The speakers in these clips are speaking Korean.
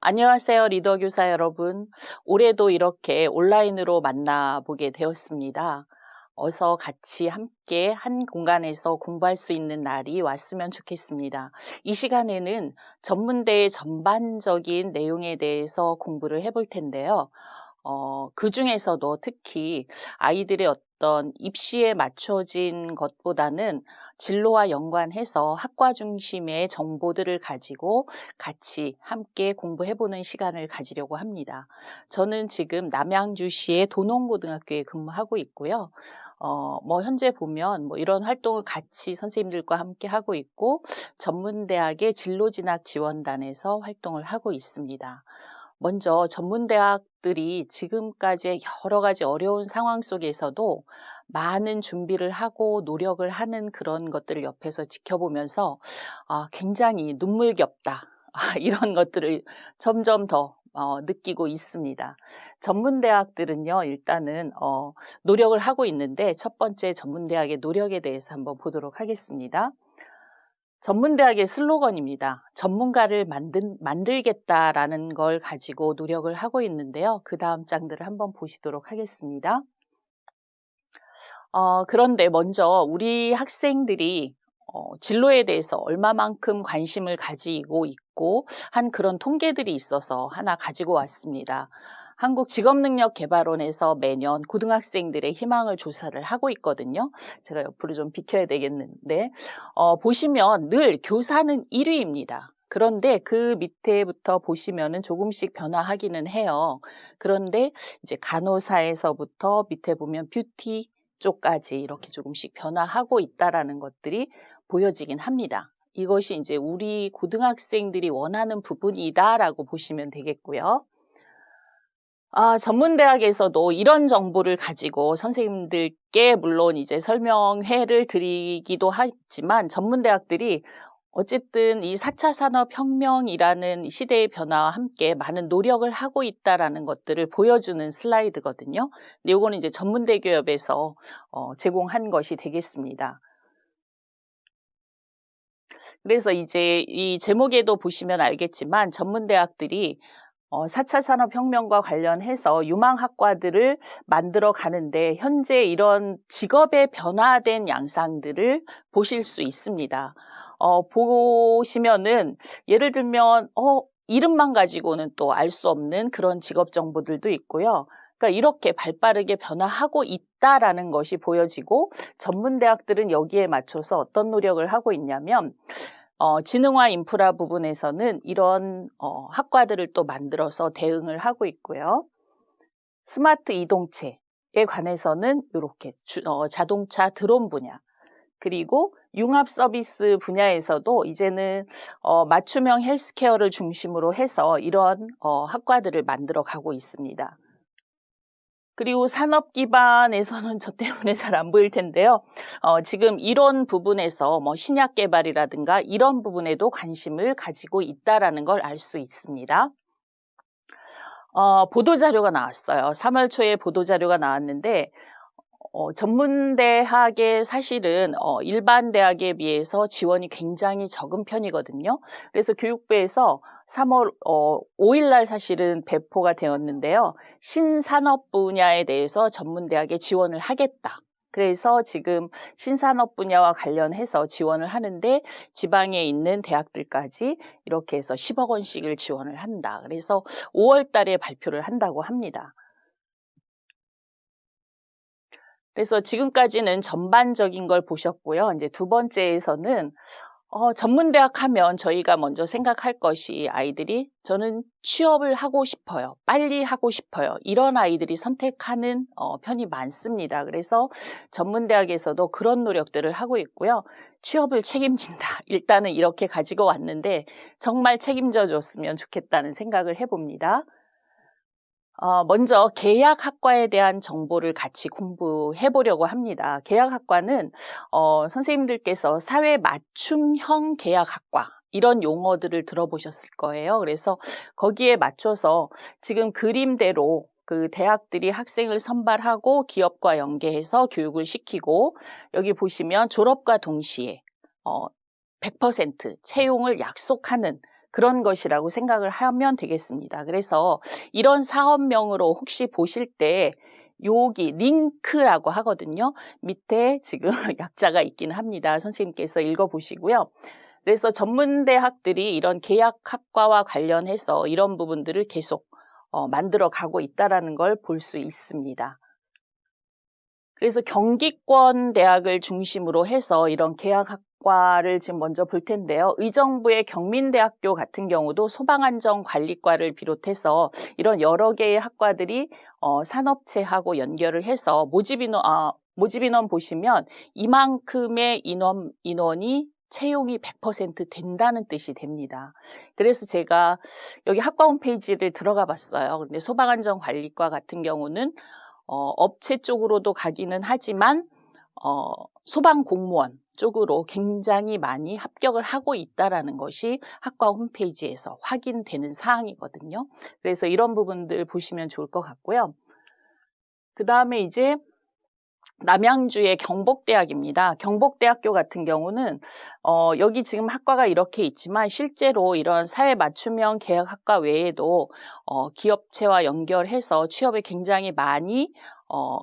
안녕하세요, 리더 교사 여러분. 올해도 이렇게 온라인으로 만나보게 되었습니다. 어서 같이 함께 한 공간에서 공부할 수 있는 날이 왔으면 좋겠습니다. 이 시간에는 전문대의 전반적인 내용에 대해서 공부를 해볼 텐데요. 그 중에서도 특히 아이들의 어떤 입시에 맞춰진 것보다는 진로와 연관해서 학과 중심의 정보들을 가지고 같이 함께 공부해보는 시간을 가지려고 합니다. 저는 지금 남양주시의 도농고등학교에 근무하고 있고요. 현재 보면 이런 활동을 같이 선생님들과 함께 하고 있고, 전문대학의 진로진학지원단에서 활동을 하고 있습니다. 먼저 전문대학들이 지금까지 여러 가지 어려운 상황 속에서도 많은 준비를 하고 노력을 하는 그런 것들을 옆에서 지켜보면서 굉장히 눈물겹다. 이런 것들을 점점 더 느끼고 있습니다. 전문대학들은요, 일단은 노력을 하고 있는데 첫 번째 전문대학의 노력에 대해서 한번 보도록 하겠습니다. 전문대학의 슬로건입니다. 전문가를 만들겠다라는 걸 가지고 노력을 하고 있는데요. 그 다음 장들을 한번 보시도록 하겠습니다. 그런데 먼저 우리 학생들이 진로에 대해서 얼마만큼 관심을 가지고 있고 한 그런 통계들이 있어서 하나 가지고 왔습니다. 한국직업능력개발원에서 매년 고등학생들의 희망을 조사를 하고 있거든요. 제가 옆으로 좀 비켜야 되겠는데 보시면 늘 교사는 1위입니다. 그런데 그 밑에부터 보시면은 조금씩 변화하기는 해요. 그런데 이제 간호사에서부터 밑에 보면 뷰티 쪽까지 이렇게 조금씩 변화하고 있다라는 것들이 보여지긴 합니다. 이것이 이제 우리 고등학생들이 원하는 부분이다라고 보시면 되겠고요. 전문대학에서도 이런 정보를 가지고 선생님들께 물론 이제 설명회를 드리기도 하지만 전문대학들이 어쨌든 이 4차 산업혁명이라는 시대의 변화와 함께 많은 노력을 하고 있다라는 것들을 보여주는 슬라이드거든요. 근데 이거는 이제 전문대교협에서 제공한 것이 되겠습니다. 그래서 이제 이 제목에도 보시면 알겠지만 전문대학들이 4차 산업혁명과 관련해서 유망학과들을 만들어 가는데 현재 이런 직업의 변화된 양상들을 보실 수 있습니다. 보시면은 예를 들면 이름만 가지고는 또 알 수 없는 그런 직업 정보들도 있고요. 그러니까 이렇게 발빠르게 변화하고 있다라는 것이 보여지고 전문대학들은 여기에 맞춰서 어떤 노력을 하고 있냐면 지능화 인프라 부분에서는 이런 학과들을 또 만들어서 대응을 하고 있고요. 스마트 이동체에 관해서는 이렇게 자동차 드론 분야, 그리고 융합 서비스 분야에서도 이제는 맞춤형 헬스케어를 중심으로 해서 이런 학과들을 만들어 가고 있습니다. 그리고 산업 기반에서는 저 때문에 잘 안 보일 텐데요. 지금 이런 부분에서 신약 개발이라든가 이런 부분에도 관심을 가지고 있다라는 걸 알 수 있습니다. 보도자료가 나왔어요. 3월 초에 보도자료가 나왔는데 전문대학의 사실은 일반 대학에 비해서 지원이 굉장히 적은 편이거든요. 그래서 교육부에서 3월 5일 날 사실은 배포가 되었는데요. 신산업 분야에 대해서 전문대학에 지원을 하겠다. 그래서 지금 신산업 분야와 관련해서 지원을 하는데 지방에 있는 대학들까지 이렇게 해서 10억 원씩을 지원을 한다. 그래서 5월 달에 발표를 한다고 합니다. 그래서 지금까지는 전반적인 걸 보셨고요. 이제 두 번째에서는 전문대학 하면 저희가 먼저 생각할 것이 아이들이 저는 취업을 하고 싶어요. 빨리 하고 싶어요. 이런 아이들이 선택하는 편이 많습니다. 그래서 전문대학에서도 그런 노력들을 하고 있고요. 취업을 책임진다. 일단은 이렇게 가지고 왔는데 정말 책임져 줬으면 좋겠다는 생각을 해봅니다. 먼저 계약학과에 대한 정보를 같이 공부해 보려고 합니다. 계약학과는 선생님들께서 사회 맞춤형 계약학과 이런 용어들을 들어보셨을 거예요. 그래서 거기에 맞춰서 지금 그림대로 그 대학들이 학생을 선발하고 기업과 연계해서 교육을 시키고 여기 보시면 졸업과 동시에 100% 채용을 약속하는 그런 것이라고 생각을 하면 되겠습니다. 그래서 이런 사업명으로 혹시 보실 때 여기 링크라고 하거든요. 밑에 지금 약자가 있긴 합니다. 선생님께서 읽어보시고요. 그래서 전문대학들이 이런 계약학과와 관련해서 이런 부분들을 계속 만들어 가고 있다는 걸 볼 수 있습니다. 그래서 경기권 대학을 중심으로 해서 이런 계약학과를 지금 먼저 볼 텐데요. 의정부의 경민대학교 같은 경우도 소방안전관리과를 비롯해서 이런 여러 개의 학과들이 산업체하고 연결을 해서 모집인원 보시면 이만큼의 인원이 채용이 100% 된다는 뜻이 됩니다. 그래서 제가 여기 학과 홈페이지를 들어가 봤어요. 근데 소방안전관리과 같은 경우는 업체 쪽으로도 가기는 하지만 소방공무원 쪽으로 굉장히 많이 합격을 하고 있다는 것이 학과 홈페이지에서 확인되는 사항이거든요. 그래서 이런 부분들 보시면 좋을 것 같고요. 그 다음에 이제 남양주의 경복대학입니다. 경복대학교 같은 경우는 여기 지금 학과가 이렇게 있지만 실제로 이런 사회 맞춤형 계약학과 외에도 기업체와 연결해서 취업에 굉장히 많이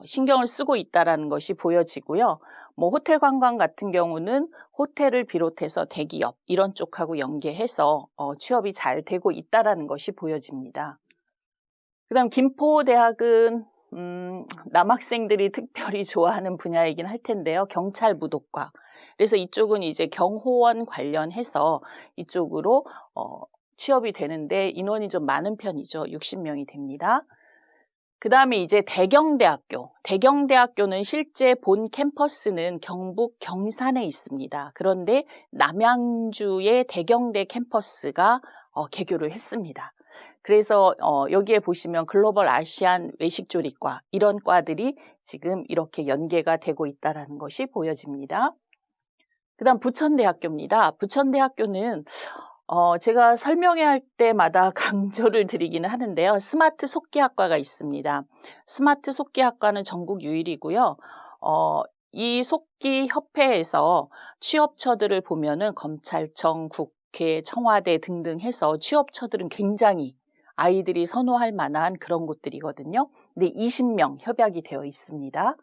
신경을 쓰고 있다는 것이 보여지고요. 뭐 호텔 관광 같은 경우는 호텔을 비롯해서 대기업 이런 쪽하고 연계해서 취업이 잘 되고 있다는 것이 보여집니다. 그다음 김포대학은 남학생들이 특별히 좋아하는 분야이긴 할 텐데요. 경찰 무도과. 그래서 이쪽은 이제 경호원 관련해서 이쪽으로 취업이 되는데 인원이 좀 많은 편이죠. 60명이 됩니다. 그 다음에 이제 대경대학교. 대경대학교는 실제 본 캠퍼스는 경북 경산에 있습니다. 그런데 남양주의 대경대 캠퍼스가 개교를 했습니다. 그래서 여기에 보시면 글로벌 아시안 외식조리과 이런 과들이 지금 이렇게 연계가 되고 있다는 것이 보여집니다. 그 다음 부천대학교입니다. 부천대학교는 제가 설명회 할 때마다 강조를 드리기는 하는데요. 스마트 속기학과가 있습니다. 스마트 속기학과는 전국 유일이고요. 이 속기협회에서 취업처들을 보면은 검찰청, 국회, 청와대 등등 해서 취업처들은 굉장히 아이들이 선호할 만한 그런 곳들이거든요. 근데 20명 협약이 되어 있습니다.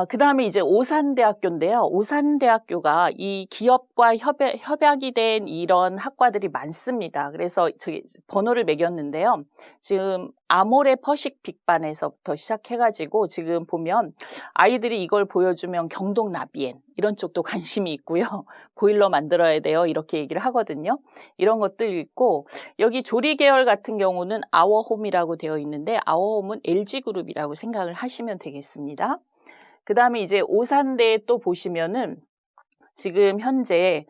그 다음에 이제 오산대학교인데요. 오산대학교가 이 기업과 협약이 된 이런 학과들이 많습니다. 그래서 저기 번호를 매겼는데요. 지금 아모레 퍼시픽반에서부터 시작해가지고 지금 보면 아이들이 이걸 보여주면 경동 나비엔 이런 쪽도 관심이 있고요. 보일러 만들어야 돼요. 이렇게 얘기를 하거든요. 이런 것들 있고 여기 조리 계열 같은 경우는 아워홈이라고 되어 있는데 아워홈은 LG그룹이라고 생각을 하시면 되겠습니다. 그 다음에 이제 오산대에 또 보시면은 지금 현재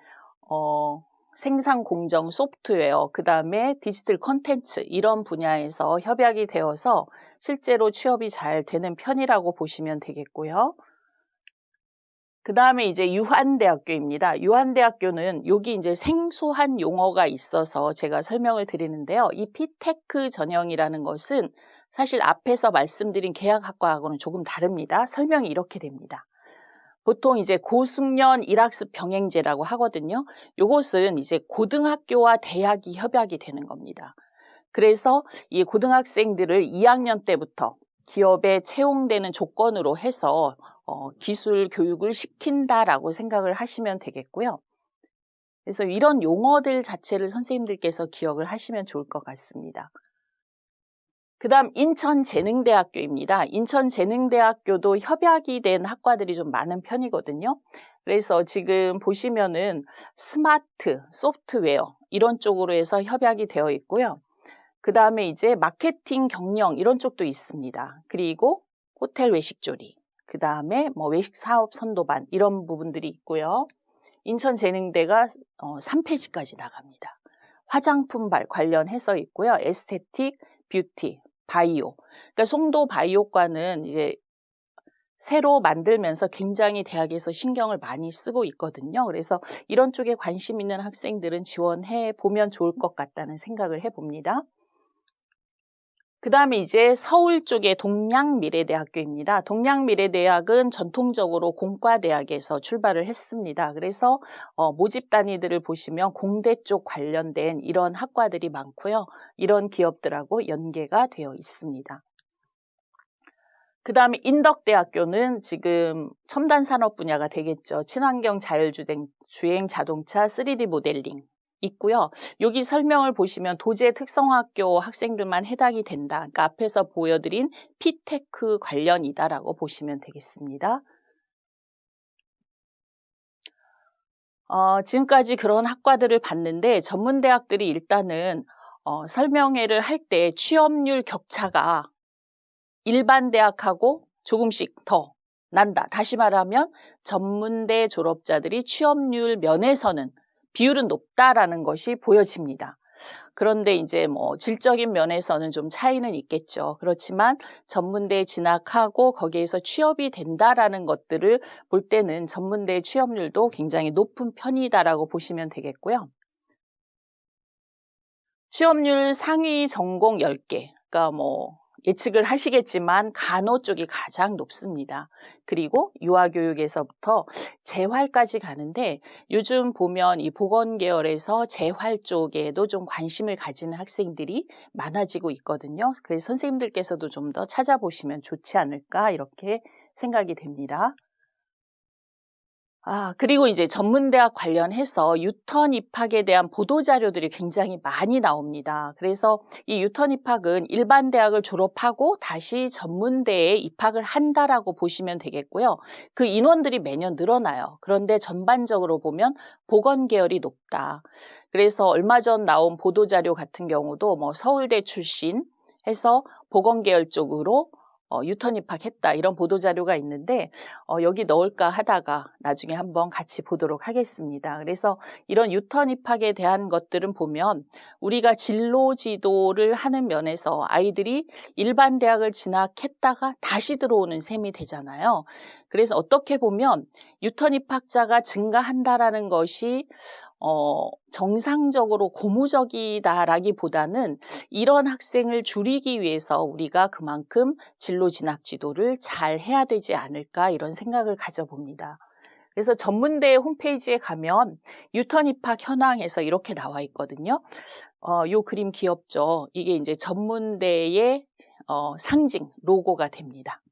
생산 공정 소프트웨어, 그 다음에 디지털 콘텐츠 이런 분야에서 협약이 되어서 실제로 취업이 잘 되는 편이라고 보시면 되겠고요. 그 다음에 이제 유한대학교입니다. 유한대학교는 여기 이제 생소한 용어가 있어서 제가 설명을 드리는데요. 이 피테크 전형이라는 것은 사실 앞에서 말씀드린 계약학과하고는 조금 다릅니다. 설명이 이렇게 됩니다. 보통 이제 고숙련 일학습 병행제라고 하거든요. 이것은 이제 고등학교와 대학이 협약이 되는 겁니다. 그래서 이 고등학생들을 2학년 때부터 기업에 채용되는 조건으로 해서 기술 교육을 시킨다라고 생각을 하시면 되겠고요. 그래서 이런 용어들 자체를 선생님들께서 기억을 하시면 좋을 것 같습니다. 그 다음 인천재능대학교입니다. 인천재능대학교도 협약이 된 학과들이 좀 많은 편이거든요. 그래서 지금 보시면은 스마트, 소프트웨어 이런 쪽으로 해서 협약이 되어 있고요. 그 다음에 이제 마케팅 경영 이런 쪽도 있습니다. 그리고 호텔 외식조리, 그 다음에 뭐 외식 사업 선도반 이런 부분들이 있고요. 인천재능대가 3페이지까지 나갑니다. 화장품발 관련해서 있고요. 에스테틱, 뷰티, 바이오. 그러니까 송도 바이오과는 이제 새로 만들면서 굉장히 대학에서 신경을 많이 쓰고 있거든요. 그래서 이런 쪽에 관심 있는 학생들은 지원해 보면 좋을 것 같다는 생각을 해봅니다. 그다음에 이제 서울 쪽의 동양미래대학교입니다. 동양미래대학은 전통적으로 공과대학에서 출발을 했습니다. 그래서 모집 단위들을 보시면 공대 쪽 관련된 이런 학과들이 많고요. 이런 기업들하고 연계가 되어 있습니다. 그다음에 인덕대학교는 지금 첨단 산업 분야가 되겠죠. 친환경 주행 자동차 3D 모델링 있고요. 여기 설명을 보시면 도제 특성화학교 학생들만 해당이 된다. 그러니까 앞에서 보여드린 피테크 관련이다라고 보시면 되겠습니다. 지금까지 그런 학과들을 봤는데 전문대학들이 일단은 설명회를 할 때 취업률 격차가 일반 대학하고 조금씩 더 난다. 다시 말하면 전문대 졸업자들이 취업률 면에서는 비율은 높다라는 것이 보여집니다. 그런데 이제 질적인 면에서는 좀 차이는 있겠죠. 그렇지만 전문대에 진학하고 거기에서 취업이 된다라는 것들을 볼 때는 전문대 취업률도 굉장히 높은 편이다라고 보시면 되겠고요. 취업률 상위 전공 10개. 그러니까 예측을 하시겠지만 간호 쪽이 가장 높습니다. 그리고 유아교육에서부터 재활까지 가는데 요즘 보면 이 보건 계열에서 재활 쪽에도 좀 관심을 가지는 학생들이 많아지고 있거든요. 그래서 선생님들께서도 좀 더 찾아보시면 좋지 않을까 이렇게 생각이 됩니다. 그리고 이제 전문대학 관련해서 유턴 입학에 대한 보도자료들이 굉장히 많이 나옵니다. 그래서 이 유턴 입학은 일반 대학을 졸업하고 다시 전문대에 입학을 한다라고 보시면 되겠고요. 그 인원들이 매년 늘어나요. 그런데 전반적으로 보면 보건 계열이 높다. 그래서 얼마 전 나온 보도자료 같은 경우도 서울대 출신 해서 보건 계열 쪽으로 유턴 입학했다 이런 보도자료가 있는데 여기 넣을까 하다가 나중에 한번 같이 보도록 하겠습니다. 그래서 이런 유턴 입학에 대한 것들은 보면 우리가 진로 지도를 하는 면에서 아이들이 일반 대학을 진학했다가 다시 들어오는 셈이 되잖아요. 그래서 어떻게 보면 유턴 입학자가 증가한다라는 것이 정상적으로 고무적이다라기보다는 이런 학생을 줄이기 위해서 우리가 그만큼 진로 진학 지도를 잘 해야 되지 않을까 이런 생각을 가져봅니다. 그래서 전문대 홈페이지에 가면 유턴 입학 현황에서 이렇게 나와 있거든요. 요 그림 귀엽죠? 이게 이제 전문대의 상징, 로고가 됩니다.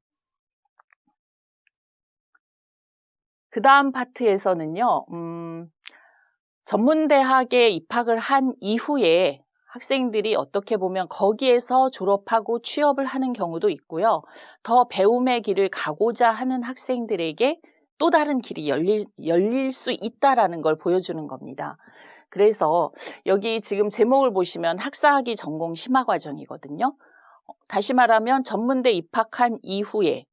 그 다음 파트에서는요, 전문대학에 입학을 한 이후에 학생들이 어떻게 보면 거기에서 졸업하고 취업을 하는 경우도 있고요. 더 배움의 길을 가고자 하는 학생들에게 또 다른 길이 열릴 수 있다라는 걸 보여주는 겁니다. 그래서 여기 지금 제목을 보시면 학사학위 전공 심화과정이거든요. 다시 말하면 전문대 입학한 이후에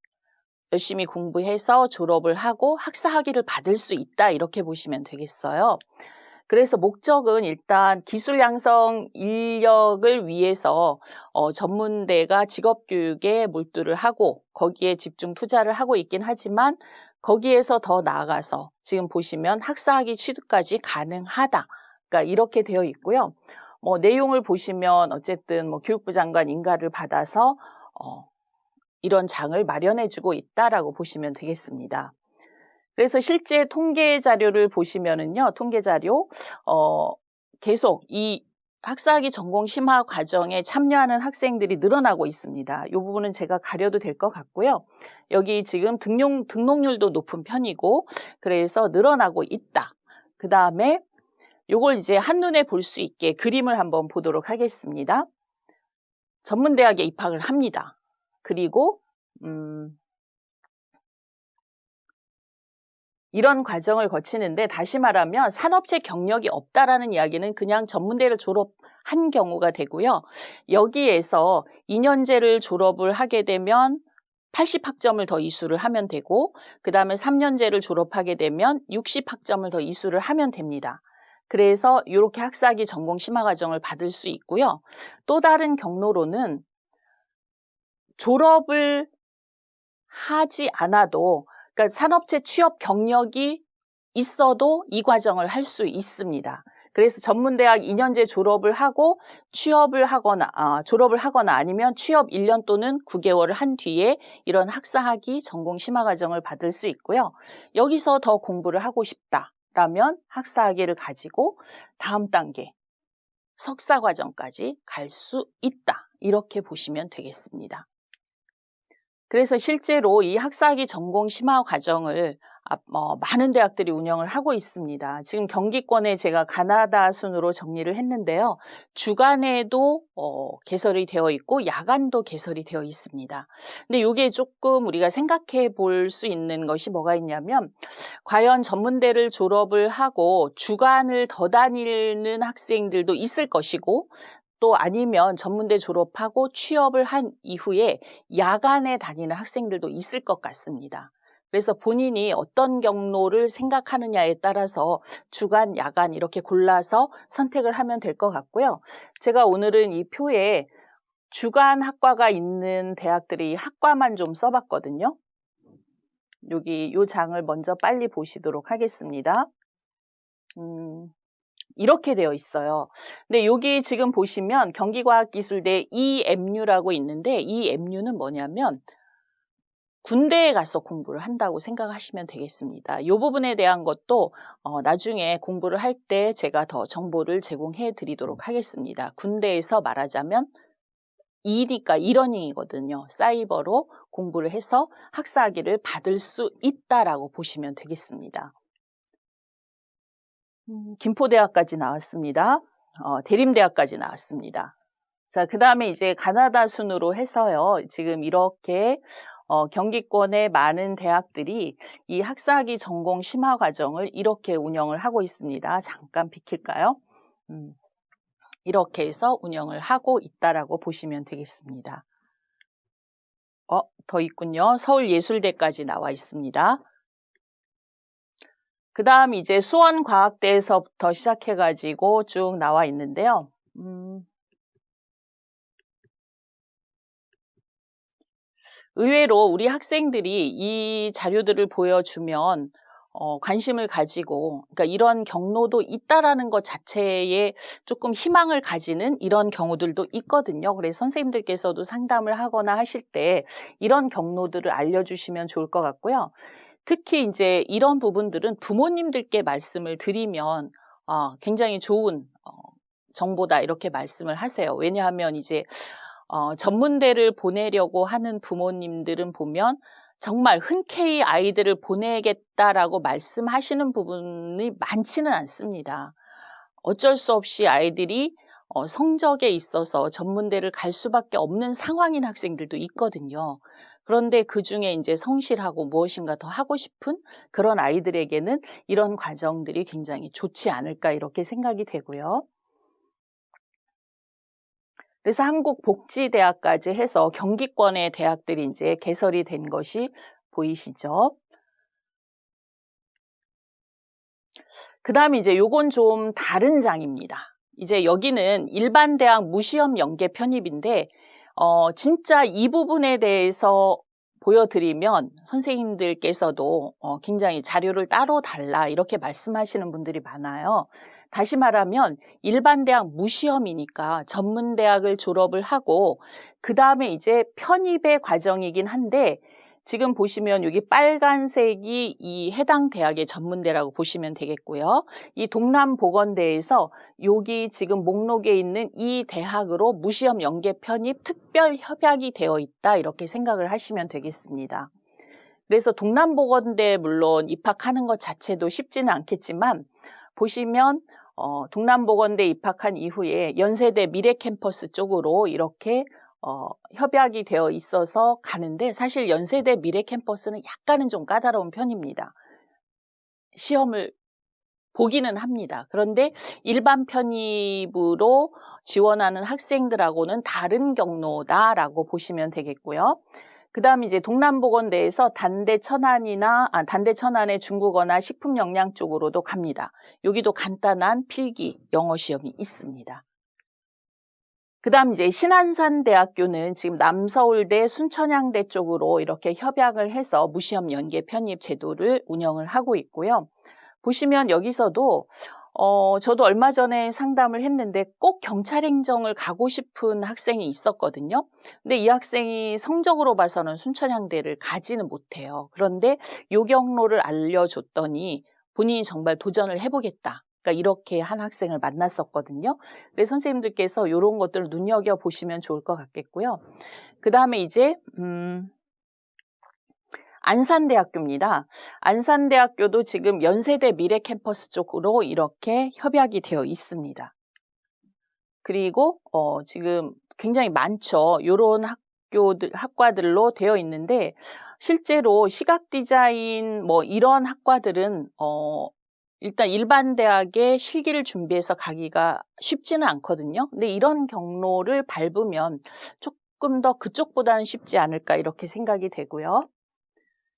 열심히 공부해서 졸업을 하고 학사학위를 받을 수 있다 이렇게 보시면 되겠어요. 그래서 목적은 일단 기술 양성 인력을 위해서 전문대가 직업교육에 몰두를 하고 거기에 집중 투자를 하고 있긴 하지만 거기에서 더 나아가서 지금 보시면 학사학위 취득까지 가능하다. 그러니까 이렇게 되어 있고요. 내용을 보시면 어쨌든 교육부 장관 인가를 받아서 이런 장을 마련해주고 있다라고 보시면 되겠습니다. 그래서 실제 통계 자료를 보시면은요, 통계 자료, 계속 이 학사학위 전공 심화 과정에 참여하는 학생들이 늘어나고 있습니다. 이 부분은 제가 가려도 될 것 같고요. 여기 지금 등록률도 높은 편이고, 그래서 늘어나고 있다. 그 다음에 요걸 이제 한눈에 볼 수 있게 그림을 한번 보도록 하겠습니다. 전문대학에 입학을 합니다. 그리고 이런 과정을 거치는데 다시 말하면 산업체 경력이 없다라는 이야기는 그냥 전문대를 졸업한 경우가 되고요. 여기에서 2년제를 졸업을 하게 되면 80학점을 더 이수를 하면 되고 그 다음에 3년제를 졸업하게 되면 60학점을 더 이수를 하면 됩니다. 그래서 이렇게 학사학위 전공 심화과정을 받을 수 있고요. 또 다른 경로로는 졸업을 하지 않아도 그러니까 산업체 취업 경력이 있어도 이 과정을 할 수 있습니다. 그래서 전문대학 2년제 졸업을 하고 졸업을 하거나 아니면 취업 1년 또는 9개월을 한 뒤에 이런 학사학위 전공 심화 과정을 받을 수 있고요. 여기서 더 공부를 하고 싶다라면 학사학위를 가지고 다음 단계 석사 과정까지 갈 수 있다. 이렇게 보시면 되겠습니다. 그래서 실제로 이 학사학위 전공 심화 과정을 많은 대학들이 운영을 하고 있습니다. 지금 경기권에 제가 가나다 순으로 정리를 했는데요. 주간에도 개설이 되어 있고 야간도 개설이 되어 있습니다. 근데 이게 조금 우리가 생각해 볼 수 있는 것이 뭐가 있냐면 과연 전문대를 졸업을 하고 주간을 더 다니는 학생들도 있을 것이고 또 아니면 전문대 졸업하고 취업을 한 이후에 야간에 다니는 학생들도 있을 것 같습니다. 그래서 본인이 어떤 경로를 생각하느냐에 따라서 주간, 야간 이렇게 골라서 선택을 하면 될 것 같고요. 제가 오늘은 이 표에 주간 학과가 있는 대학들이 학과만 좀 써봤거든요. 여기 이 장을 먼저 빨리 보시도록 하겠습니다. 이렇게 되어 있어요. 근데 여기 지금 보시면 경기과학기술대 EMU라고 있는데 EMU는 뭐냐면 군대에 가서 공부를 한다고 생각하시면 되겠습니다. 이 부분에 대한 것도 나중에 공부를 할 때 제가 더 정보를 제공해 드리도록 하겠습니다. 군대에서 말하자면 E니까 이러닝이거든요. 사이버로 공부를 해서 학사학위를 받을 수 있다라고 보시면 되겠습니다. 김포대학까지 나왔습니다. 대림대학까지 나왔습니다. 자, 그 다음에 이제 가나다 순으로 해서요. 지금 이렇게 경기권의 많은 대학들이 이 학사학위 전공 심화 과정을 이렇게 운영을 하고 있습니다. 잠깐 비킬까요? 이렇게 해서 운영을 하고 있다라고 보시면 되겠습니다. 더 있군요. 서울예술대까지 나와 있습니다. 그 다음 이제 수원과학대에서부터 시작해가지고 쭉 나와 있는데요. 의외로 우리 학생들이 이 자료들을 보여주면 관심을 가지고 그러니까 이런 경로도 있다라는 것 자체에 조금 희망을 가지는 이런 경우들도 있거든요. 그래서 선생님들께서도 상담을 하거나 하실 때 이런 경로들을 알려주시면 좋을 것 같고요. 특히 이제 이런 부분들은 부모님들께 말씀을 드리면 굉장히 좋은 정보다 이렇게 말씀을 하세요. 왜냐하면 이제 전문대를 보내려고 하는 부모님들은 보면 정말 흔쾌히 아이들을 보내겠다라고 말씀하시는 부분이 많지는 않습니다. 어쩔 수 없이 아이들이 성적에 있어서 전문대를 갈 수밖에 없는 상황인 학생들도 있거든요. 그런데 그중에 이제 성실하고 무엇인가 더 하고 싶은 그런 아이들에게는 이런 과정들이 굉장히 좋지 않을까 이렇게 생각이 되고요. 그래서 한국복지대학까지 해서 경기권의 대학들이 이제 개설이 된 것이 보이시죠? 그 다음에 이제 요건 좀 다른 장입니다. 이제 여기는 일반 대학 무시험 연계 편입인데 진짜 이 부분에 대해서 보여드리면 선생님들께서도 굉장히 자료를 따로 달라 이렇게 말씀하시는 분들이 많아요. 다시 말하면 일반 대학 무시험이니까 전문대학을 졸업을 하고 그 다음에 이제 편입의 과정이긴 한데 지금 보시면 여기 빨간색이 이 해당 대학의 전문대라고 보시면 되겠고요. 이 동남보건대에서 여기 지금 목록에 있는 이 대학으로 무시험 연계 편입 특별 협약이 되어 있다 이렇게 생각을 하시면 되겠습니다. 그래서 동남보건대에 물론 입학하는 것 자체도 쉽지는 않겠지만 보시면 동남보건대 입학한 이후에 연세대 미래캠퍼스 쪽으로 이렇게 협약이 되어 있어서 가는데 사실 연세대 미래캠퍼스는 약간은 좀 까다로운 편입니다. 시험을 보기는 합니다. 그런데 일반 편입으로 지원하는 학생들하고는 다른 경로다라고 보시면 되겠고요. 그 다음 이제 동남보건대에서 단대 천안의 중국어나 식품 영양 쪽으로도 갑니다. 여기도 간단한 필기 영어 시험이 있습니다. 그 다음 이제 신안산대학교는 지금 남서울대, 순천향대 쪽으로 이렇게 협약을 해서 무시험 연계 편입 제도를 운영을 하고 있고요. 보시면 여기서도 저도 얼마 전에 상담을 했는데 꼭 경찰행정을 가고 싶은 학생이 있었거든요. 근데 이 학생이 성적으로 봐서는 순천향대를 가지는 못해요. 그런데 요 경로를 알려줬더니 본인이 정말 도전을 해보겠다. 그러니까 이렇게 한 학생을 만났었거든요. 그래서 선생님들께서 이런 것들을 눈여겨보시면 좋을 것 같겠고요. 그 다음에 이제 안산대학교입니다. 안산대학교도 지금 연세대 미래캠퍼스 쪽으로 이렇게 협약이 되어 있습니다. 그리고 지금 굉장히 많죠. 이런 학과들로 되어 있는데 실제로 시각디자인 뭐 이런 학과들은 일단 일반 대학에 실기를 준비해서 가기가 쉽지는 않거든요. 근데 이런 경로를 밟으면 조금 더 그쪽보다는 쉽지 않을까 이렇게 생각이 되고요.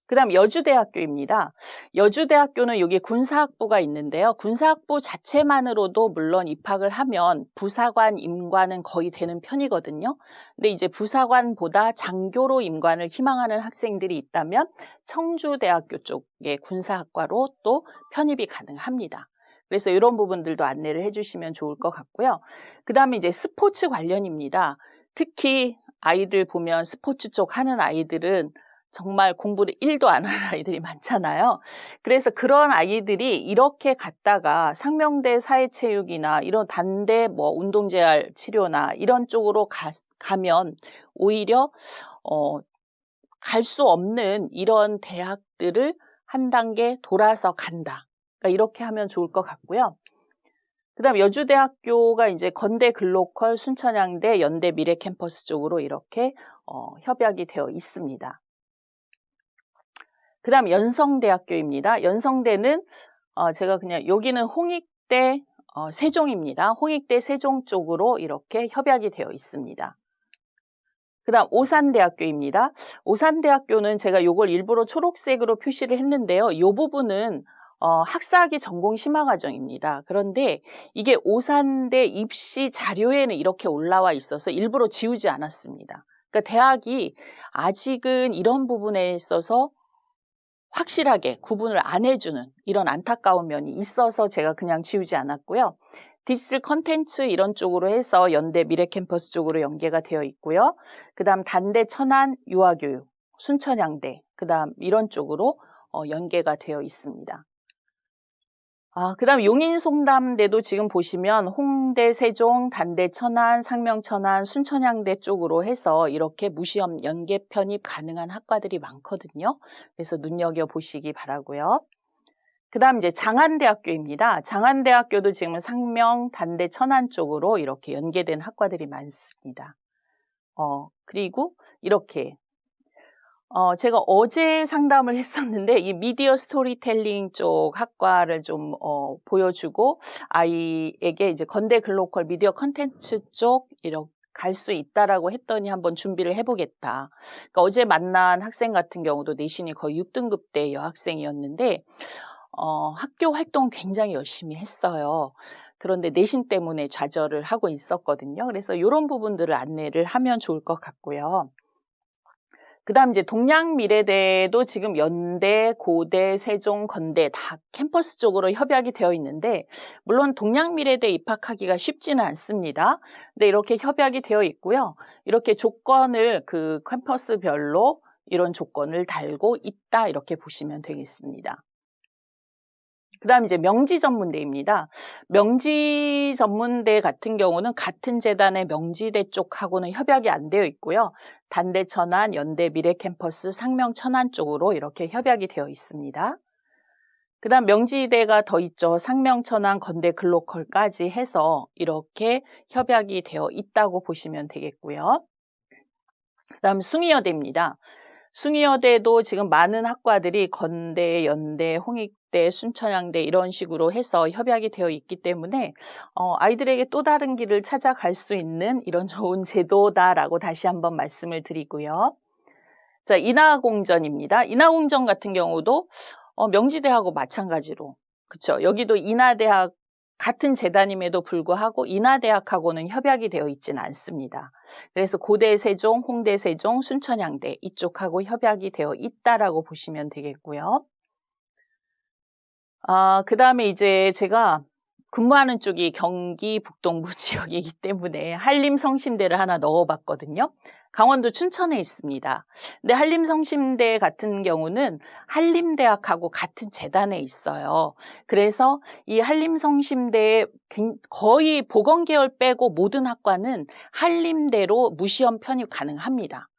그 다음 여주대학교입니다. 여주대학교는 여기 군사학부가 있는데요. 군사학부 자체만으로도 물론 입학을 하면 부사관 임관은 거의 되는 편이거든요. 근데 이제 부사관보다 장교로 임관을 희망하는 학생들이 있다면 청주대학교 쪽의 군사학과로 또 편입이 가능합니다. 그래서 이런 부분들도 안내를 해주시면 좋을 것 같고요. 그 다음에 이제 스포츠 관련입니다. 특히 아이들 보면 스포츠 쪽 하는 아이들은 정말 공부를 1도 안 하는 아이들이 많잖아요. 그래서 그런 아이들이 이렇게 갔다가 상명대 사회체육이나 이런 단대 뭐 운동재활 치료나 이런 쪽으로 가면 오히려 갈 수 없는 이런 대학들을 한 단계 돌아서 간다. 그러니까 이렇게 하면 좋을 것 같고요. 그다음 여주대학교가 이제 건대 글로컬, 순천향대, 연대 미래캠퍼스 쪽으로 이렇게 협약이 되어 있습니다. 그 다음 연성대학교입니다. 연성대는 제가 그냥 여기는 홍익대 세종입니다. 홍익대 세종 쪽으로 이렇게 협약이 되어 있습니다. 그 다음 오산대학교입니다. 오산대학교는 제가 요걸 일부러 초록색으로 표시를 했는데요. 이 부분은 학사학위 전공 심화과정입니다. 그런데 이게 오산대 입시 자료에는 이렇게 올라와 있어서 일부러 지우지 않았습니다. 그러니까 대학이 아직은 이런 부분에 있어서 확실하게 구분을 안 해주는 이런 안타까운 면이 있어서 제가 그냥 지우지 않았고요. 디지털 컨텐츠 이런 쪽으로 해서 연대 미래캠퍼스 쪽으로 연계가 되어 있고요. 그 다음 단대 천안 유아교육, 순천향대, 그 다음 이런 쪽으로 연계가 되어 있습니다. 그 다음 용인송담대도 지금 보시면 홍대 세종, 단대 천안, 상명 천안, 순천향대 쪽으로 해서 이렇게 무시험 연계 편입 가능한 학과들이 많거든요. 그래서 눈여겨보시기 바라고요. 그 다음 이제 장안대학교입니다. 장안대학교도 지금 상명, 단대 천안 쪽으로 이렇게 연계된 학과들이 많습니다. 그리고 이렇게 제가 어제 상담을 했었는데 이 미디어 스토리텔링 쪽 학과를 좀 보여주고 아이에게 이제 건대 글로컬 미디어 컨텐츠 쪽 이렇게 갈 수 있다라고 했더니 한번 준비를 해보겠다. 그러니까 어제 만난 학생 같은 경우도 내신이 거의 6등급대 여학생이었는데 학교 활동 굉장히 열심히 했어요. 그런데 내신 때문에 좌절을 하고 있었거든요. 그래서 이런 부분들을 안내를 하면 좋을 것 같고요. 그 다음 이제 동양미래대도 지금 연대, 고대, 세종, 건대 다 캠퍼스 쪽으로 협약이 되어 있는데 물론 동양미래대 입학하기가 쉽지는 않습니다. 근데 이렇게 협약이 되어 있고요. 이렇게 조건을 그 캠퍼스별로 이런 조건을 달고 있다 이렇게 보시면 되겠습니다. 그 다음 이제 명지전문대입니다. 명지전문대 같은 경우는 같은 재단의 명지대 쪽하고는 협약이 안 되어 있고요. 단대 천안, 연대 미래캠퍼스, 상명 천안 쪽으로 이렇게 협약이 되어 있습니다. 그 다음 명지대가 더 있죠. 상명 천안, 건대 글로컬까지 해서 이렇게 협약이 되어 있다고 보시면 되겠고요. 그 다음 숭의여대입니다. 숭의여대도 지금 많은 학과들이 건대, 연대, 홍익대, 순천향대 이런 식으로 해서 협약이 되어 있기 때문에 아이들에게 또 다른 길을 찾아갈 수 있는 이런 좋은 제도다라고 다시 한번 말씀을 드리고요. 자, 인하공전입니다. 인하공전 같은 경우도 명지대하고 마찬가지로 그렇죠. 여기도 인하대학 같은 재단임에도 불구하고 인하대학하고는 협약이 되어 있지는 않습니다. 그래서 고대 세종, 홍대 세종, 순천향대 이쪽하고 협약이 되어 있다라고 보시면 되겠고요. 그 다음에 이제 제가 근무하는 쪽이 경기 북동부 지역이기 때문에 한림성심대를 하나 넣어봤거든요. 강원도 춘천에 있습니다. 근데 한림성심대 같은 경우는 한림대학하고 같은 재단에 있어요. 그래서 이 한림성심대에 거의 보건계열 빼고 모든 학과는 한림대로 무시험 편입 가능합니다.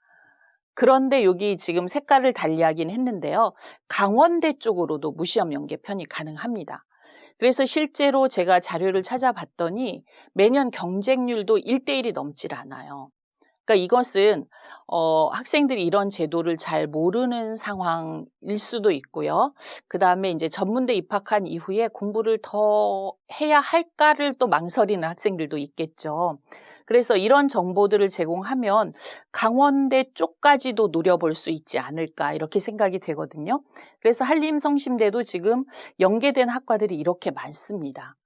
그런데 여기 지금 색깔을 달리하긴 했는데요. 강원대 쪽으로도 무시험 연계 편입 가능합니다. 그래서 실제로 제가 자료를 찾아봤더니 매년 경쟁률도 1대1이 넘질 않아요. 그러니까 이것은 학생들이 이런 제도를 잘 모르는 상황일 수도 있고요. 그다음에 이제 전문대 입학한 이후에 공부를 더 해야 할까를 또 망설이는 학생들도 있겠죠. 그래서 이런 정보들을 제공하면 강원대 쪽까지도 노려볼 수 있지 않을까 이렇게 생각이 되거든요. 그래서 한림성심대도 지금 연계된 학과들이 이렇게 많습니다.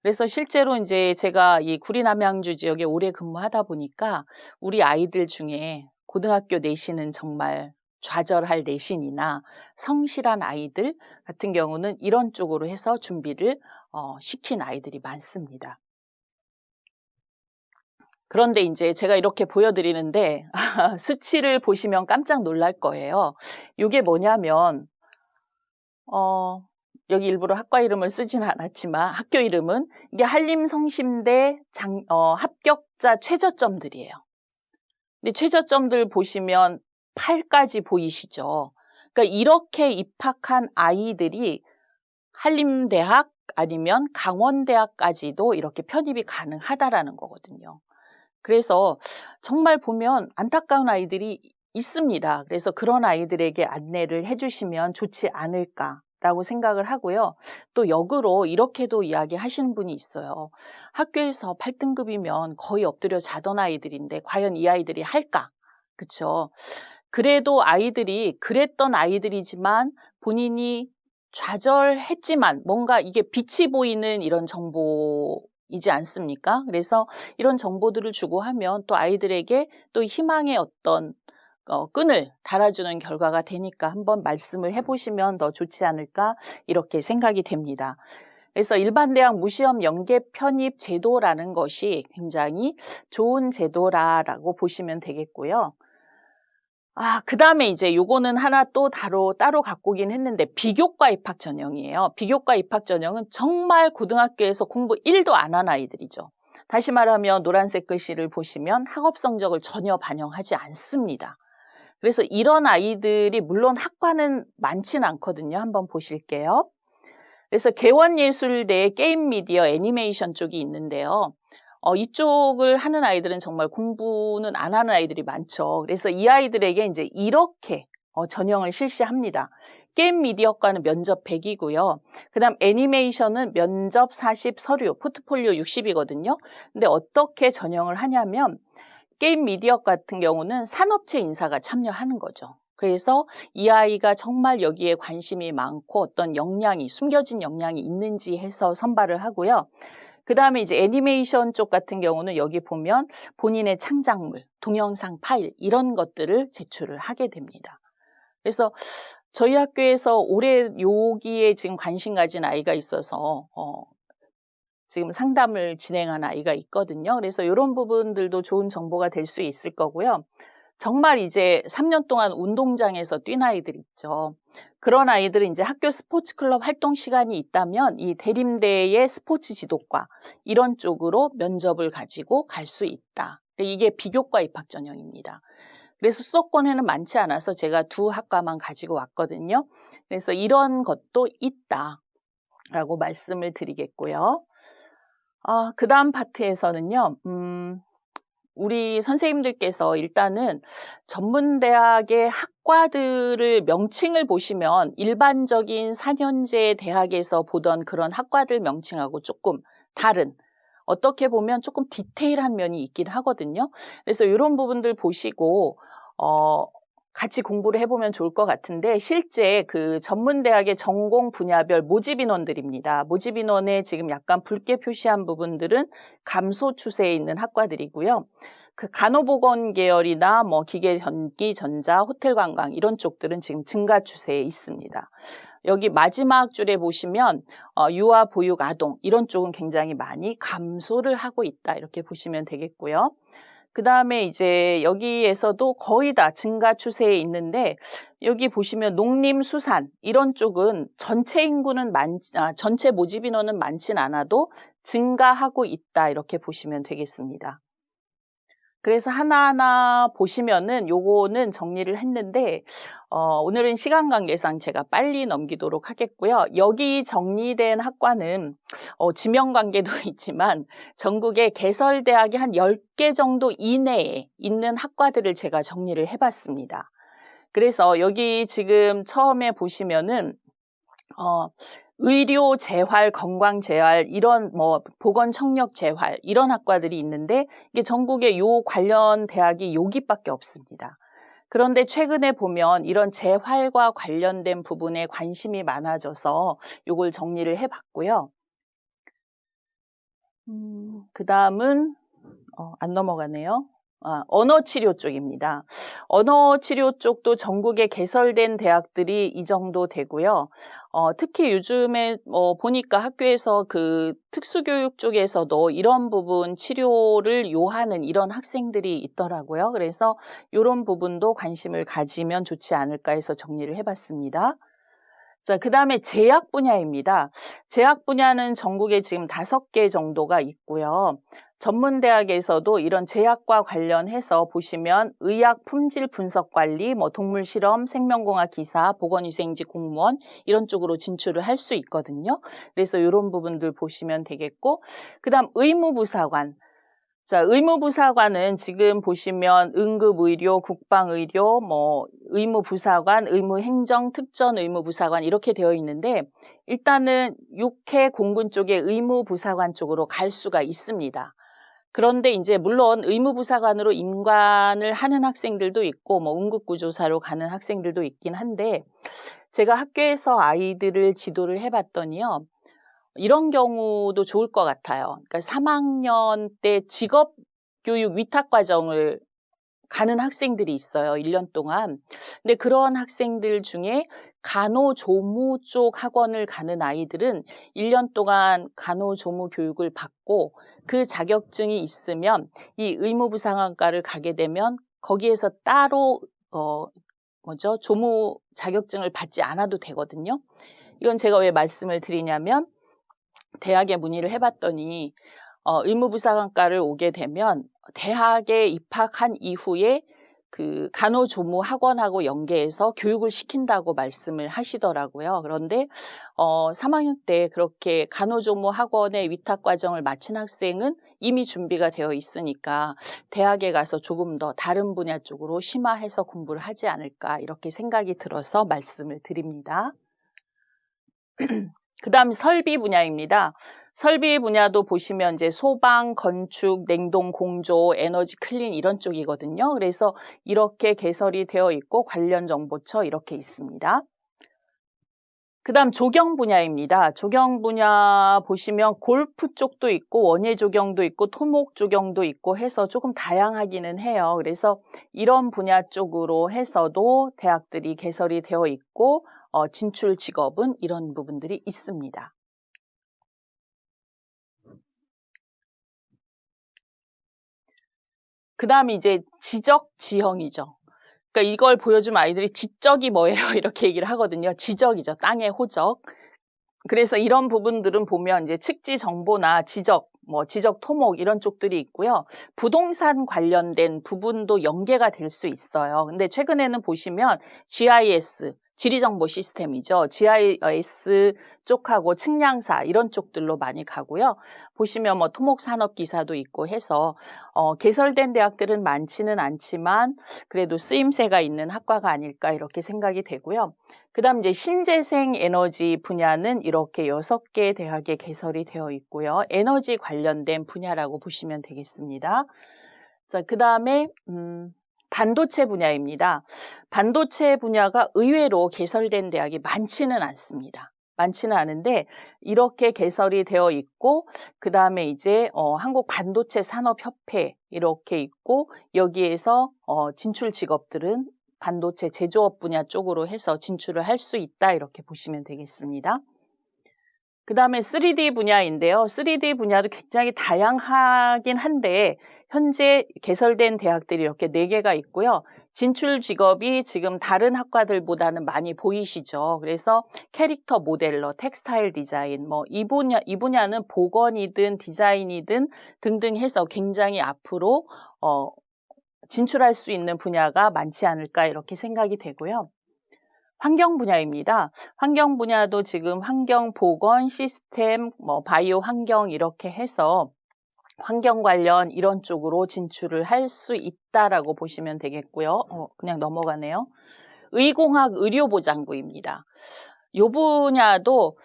그래서 실제로 이제 제가 이 구리남양주 지역에 오래 근무하다 보니까 우리 아이들 중에 고등학교 내신은 정말 좌절할 내신이나 성실한 아이들 같은 경우는 이런 쪽으로 해서 준비를 시킨 아이들이 많습니다. 그런데 이제 제가 이렇게 보여드리는데 수치를 보시면 깜짝 놀랄 거예요. 이게 뭐냐면 여기 일부러 학과 이름을 쓰지는 않았지만 학교 이름은 이게 한림성심대 합격자 최저점들이에요. 근데 최저점들 보시면 8까지 보이시죠? 그러니까 이렇게 입학한 아이들이 한림대학 아니면 강원대학까지도 이렇게 편입이 가능하다라는 거거든요. 그래서 정말 보면 안타까운 아이들이 있습니다. 그래서 그런 아이들에게 안내를 해주시면 좋지 않을까라고 생각을 하고요. 또 역으로 이렇게도 이야기하시는 분이 있어요. 학교에서 8등급이면 거의 엎드려 자던 아이들인데 과연 이 아이들이 할까? 그렇죠? 그래도 아이들이 그랬던 아이들이지만 본인이 좌절했지만 뭔가 이게 빛이 보이는 이런 정보이지 않습니까? 그래서 이런 정보들을 주고 하면 또 아이들에게 또 희망의 어떤 끈을 달아주는 결과가 되니까 한번 말씀을 해보시면 더 좋지 않을까 이렇게 생각이 됩니다. 그래서 일반대학 무시험 연계 편입 제도라는 것이 굉장히 좋은 제도라고 보시면 되겠고요. 그 다음에 이제 요거는 하나 또 따로 갖고 오긴 했는데 비교과 입학 전형이에요. 비교과 입학 전형은 정말 고등학교에서 공부 1도 안 한 아이들이죠. 다시 말하면 노란색 글씨를 보시면 학업 성적을 전혀 반영하지 않습니다. 그래서 이런 아이들이 물론 학과는 많지는 않거든요. 한번 보실게요. 그래서 개원예술대 게임 미디어 애니메이션 쪽이 있는데요. 이쪽을 하는 아이들은 정말 공부는 안 하는 아이들이 많죠. 그래서 이 아이들에게 이제 이렇게 전형을 실시합니다. 게임 미디어과는 면접 100이고요. 그다음 애니메이션은 면접 40, 서류, 포트폴리오 60이거든요. 근데 어떻게 전형을 하냐면 게임 미디어 같은 경우는 산업체 인사가 참여하는 거죠. 그래서 이 아이가 정말 여기에 관심이 많고 어떤 역량이 숨겨진 역량이 있는지 해서 선발을 하고요. 그 다음에 이제 애니메이션 쪽 같은 경우는 여기 보면 본인의 창작물, 동영상 파일 이런 것들을 제출을 하게 됩니다. 그래서 저희 학교에서 올해 여기에 지금 관심 가진 아이가 있어서 지금 상담을 진행한 아이가 있거든요. 그래서 이런 부분들도 좋은 정보가 될 수 있을 거고요. 정말 이제 3년 동안 운동장에서 뛴 아이들 있죠. 그런 아이들은 이제 학교 스포츠 클럽 활동 시간이 있다면 이 대림대의 스포츠 지도과 이런 쪽으로 면접을 가지고 갈 수 있다. 이게 비교과 입학 전형입니다. 그래서 수도권에는 많지 않아서 제가 2학과만 가지고 왔거든요. 그래서 이런 것도 있다라고 말씀을 드리겠고요. 그 다음 파트에서는요, 우리 선생님들께서 일단은 전문대학의 학과들을 명칭을 보시면 일반적인 4년제 대학에서 보던 그런 학과들 명칭하고 조금 다른, 어떻게 보면 조금 디테일한 면이 있긴 하거든요. 그래서 이런 부분들 보시고 같이 공부를 해보면 좋을 것 같은데 실제 그 전문대학의 전공 분야별 모집 인원들입니다. 모집 인원에 지금 약간 붉게 표시한 부분들은 감소 추세에 있는 학과들이고요. 그 간호보건 계열이나 뭐 기계, 전기, 전자, 호텔 관광 이런 쪽들은 지금 증가 추세에 있습니다. 여기 마지막 줄에 보시면 유아 보육 아동 이런 쪽은 굉장히 많이 감소를 하고 있다 이렇게 보시면 되겠고요. 그 다음에 이제 여기에서도 거의 다 증가 추세에 있는데 여기 보시면 농림수산 이런 쪽은 전체 인구는 전체 모집 인원은 많진 않아도 증가하고 있다 이렇게 보시면 되겠습니다. 그래서 하나하나 보시면은 요거는 정리를 했는데 오늘은 시간 관계상 제가 빨리 넘기도록 하겠고요. 여기 정리된 학과는 지명 관계도 있지만 전국에 개설대학이 한 10개 정도 이내에 있는 학과들을 제가 정리를 해봤습니다. 그래서 여기 지금 처음에 보시면은 의료 재활, 건강 재활, 이런 뭐 보건 청력 재활 이런 학과들이 있는데 이게 전국에 요 관련 대학이 여기밖에 없습니다. 그런데 최근에 보면 이런 재활과 관련된 부분에 관심이 많아져서 요걸 정리를 해봤고요. 그 다음은 안 넘어가네요. 언어치료 쪽입니다. 언어치료 쪽도 전국에 개설된 대학들이 이 정도 되고요. 특히 요즘에 보니까 학교에서 그 특수교육 쪽에서도 이런 부분 치료를 요하는 이런 학생들이 있더라고요. 그래서 이런 부분도 관심을 가지면 좋지 않을까 해서 정리를 해봤습니다. 자, 그 다음에 제약 분야입니다. 제약 분야는 전국에 지금 5개 정도가 있고요. 전문대학에서도 이런 제약과 관련해서 보시면 의약 품질 분석 관리, 뭐 동물 실험, 생명공학 기사, 보건위생직 공무원 이런 쪽으로 진출을 할 수 있거든요. 그래서 이런 부분들 보시면 되겠고, 그 다음 의무부사관. 자, 의무부사관은 지금 보시면 응급의료, 국방의료, 뭐 의무부사관, 의무행정, 특전의무부사관 이렇게 되어 있는데 일단은 육해 공군 쪽의 의무부사관 쪽으로 갈 수가 있습니다. 그런데 이제 물론 의무부사관으로 임관을 하는 학생들도 있고 뭐 응급구조사로 가는 학생들도 있긴 한데 제가 학교에서 아이들을 지도를 해봤더니요. 이런 경우도 좋을 것 같아요. 그러니까 3학년 때 직업교육 위탁과정을 가는 학생들이 있어요. 1년 동안. 근데 그런 학생들 중에 간호조무 쪽 학원을 가는 아이들은 1년 동안 간호조무 교육을 받고 그 자격증이 있으면 이 의무부사관과를 가게 되면 거기에서 따로 조무 자격증을 받지 않아도 되거든요. 이건 제가 왜 말씀을 드리냐면 대학에 문의를 해봤더니 의무부사관과를 오게 되면 대학에 입학한 이후에 그 간호조무 학원하고 연계해서 교육을 시킨다고 말씀을 하시더라고요. 그런데 3학년 때 그렇게 간호조무 학원의 위탁과정을 마친 학생은 이미 준비가 되어 있으니까 대학에 가서 조금 더 다른 분야 쪽으로 심화해서 공부를 하지 않을까 이렇게 생각이 들어서 말씀을 드립니다. 그 다음 설비 분야입니다. 설비 분야도 보시면 이제 소방, 건축, 냉동, 공조, 에너지, 클린 이런 쪽이거든요. 그래서 이렇게 개설이 되어 있고 관련 정보처 이렇게 있습니다. 그 다음 조경 분야입니다. 조경 분야 보시면 골프 쪽도 있고 원예 조경도 있고 토목 조경도 있고 해서 조금 다양하기는 해요. 그래서 이런 분야 쪽으로 해서도 대학들이 개설이 되어 있고 진출 직업은 이런 부분들이 있습니다. 그 다음에 이제 지적 지형이죠. 그러니까 이걸 보여주면 아이들이 지적이 뭐예요? 이렇게 얘기를 하거든요. 지적이죠. 땅의 호적. 그래서 이런 부분들은 보면 이제 측지 정보나 지적, 뭐 지적 토목 이런 쪽들이 있고요. 부동산 관련된 부분도 연계가 될 수 있어요. 근데 최근에는 보시면 GIS, 지리정보 시스템이죠. GIS 쪽하고 측량사 이런 쪽들로 많이 가고요. 보시면 뭐 토목산업기사도 있고 해서 개설된 대학들은 많지는 않지만 그래도 쓰임새가 있는 학과가 아닐까 이렇게 생각이 되고요. 그 다음 이제 신재생 에너지 분야는 이렇게 6개 대학에 개설이 되어 있고요. 에너지 관련된 분야라고 보시면 되겠습니다. 자, 그 다음에 반도체 분야입니다. 반도체 분야가 의외로 개설된 대학이 많지는 않습니다. 많지는 않은데 이렇게 개설이 되어 있고 그 다음에 이제 한국 반도체 산업협회 이렇게 있고 여기에서 진출 직업들은 반도체 제조업 분야 쪽으로 해서 진출을 할 수 있다 이렇게 보시면 되겠습니다. 그 다음에 3D 분야인데요. 3D 분야도 굉장히 다양하긴 한데 현재 개설된 대학들이 이렇게 4개가 있고요. 진출 직업이 지금 다른 학과들보다는 많이 보이시죠. 그래서 캐릭터 모델러, 텍스타일 디자인, 이 분야는 복원이든 디자인이든 등등 해서 굉장히 앞으로 진출할 수 있는 분야가 많지 않을까 이렇게 생각이 되고요. 환경 분야입니다. 환경 분야도 지금 환경 보건 시스템, 바이오 환경 이렇게 해서 환경 관련 이런 쪽으로 진출을 할 수 있다라고 보시면 되겠고요. 그냥 넘어가네요. 의공학 의료보장부입니다. 이 분야도